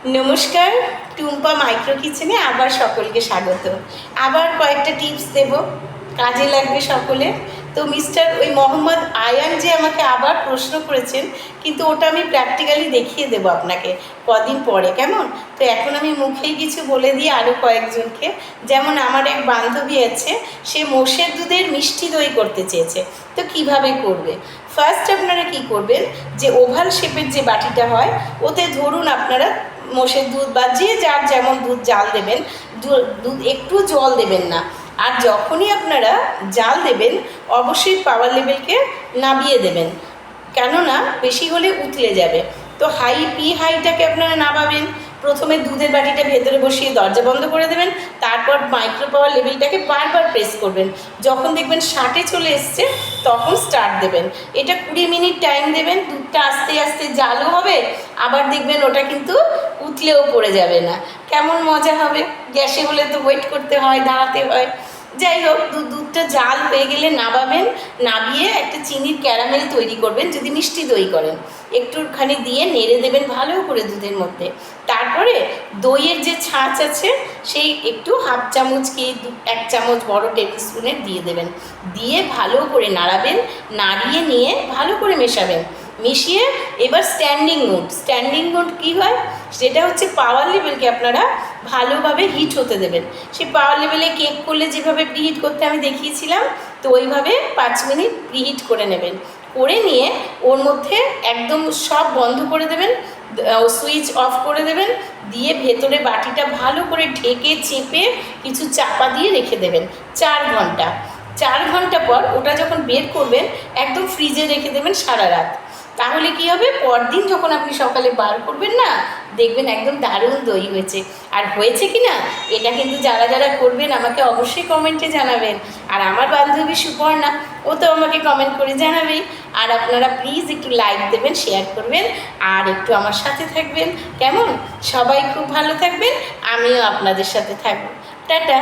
নমস্কার, টুম্পা মাইক্রো কিচেনে আবার সকলকে স্বাগত। আবার কয়েকটা টিপস দেব, কাজে লাগবে সকলে। তো ওই মোহাম্মদ আয়ান যে আমাকে আবার প্রশ্ন করেছেন, কিন্তু ওটা আমি প্র্যাকটিক্যালি দেখিয়ে দেবো আপনাকে কদিন পরে, কেমন? তো এখন আমি মুখেই কিছু বলে দিই আরও কয়েকজনকে। যেমন আমার এক বান্ধবী আছে, সে মোষের দুধের মিষ্টি দই করতে চেয়েছে। তো কিভাবে করবে? ফার্স্ট আপনারা কি করবেন, যে ওভাল শেপের যে বাটিটা হয়, ওতে ধরুন আপনারা মোষের দুধ বা যে যার যেমন দুধ জাল দেবেন, দুধ একটু জল দেবেন না। আর যখনই আপনারা জাল দেবেন অবশ্যই পাওয়ার লেভেলকে নামিয়ে দেবেন, কেননা বেশি হলে উতলে যাবে। তো হাইটাকে আপনারা নামাবেন। প্রথমে দুধের বাটিটা ভেতরে বসিয়ে দরজা বন্ধ করে দেবেন, তারপর মাইক্রো পাওয়ার লেভেলটাকে বারবার প্রেস করবেন। যখন দেখবেন 60-এ চলে এসছে তখন স্টার্ট দেবেন। এটা 20 মিনিট টাইম দেবেন। দুধটা আস্তে আস্তে জালও হবে, আবার দেখবেন ওটা কিন্তু উতলেও পড়ে যাবে না। কেমন মজা হবে! গ্যাসে হলে তো ওয়েট করতে হয়, দাঁড়াতে হয়। যাই হোক, দুধটা জাল হয়ে গেলে নামাবেন। নামিয়ে একটা চিনির ক্যারামেল তৈরি করবেন, যদি মিষ্টি দই করেন একটুখানি দিয়ে নেড়ে দেবেন ভালো করে দুধের মধ্যে। তারপরে দইয়ের যে ছাঁচ আছে সেই একটু হাফ চামচ কি 1 চামচ বড় টেবিল স্পুনের দিয়ে দেবেন। দিয়ে ভালো করে নাড়াবেন, নাড়িয়ে নিয়ে ভালো করে মেশাবেন। মিশিয়ে এবার স্ট্যান্ডিং মোড কী হয়, সেটা হচ্ছে পাওয়ার লেভেলকে আপনারা ভালোভাবে হিট হতে দেবেন। সেই পাওয়ার লেভেলে কেক করলে যেভাবে প্রিহিট করতে আমি দেখিয়েছিলাম, তো ওইভাবে 5 মিনিট প্রিহিট করে নেবেন। করে নিয়ে ওর মধ্যে একদম সব বন্ধ করে দেবেন, সুইচ অফ করে দেবেন। দিয়ে ভেতরে বাটিটা ভালো করে ঢেকে চেপে কিছু চাপা দিয়ে রেখে দেবেন 4 ঘন্টা। 4 ঘন্টা পর ওটা যখন বের করবেন একদম ফ্রিজে রেখে দেবেন সারা রাত। তাহলে কি হবে, পরদিন যখন আপনি সকালে বার করবেন না, দেখবেন একদম দারুণ দই হয়েছে। আর হয়েছে কি না, এটা কিন্তু যারা যারা করবেন আমাকে অবশ্যই কমেন্টে জানাবেন। আর আমার বান্ধবী সুপর্ণা, ও তো আমাকে কমেন্ট করে জানাবেই। আর আপনারা প্লিজ একটু লাইক দেবেন, শেয়ার করবেন, আর একটু আমার সাথে থাকবেন, কেমন? সবাই খুব ভালো থাকবেন, আমিও আপনাদের সাথে থাকবো। টাটা।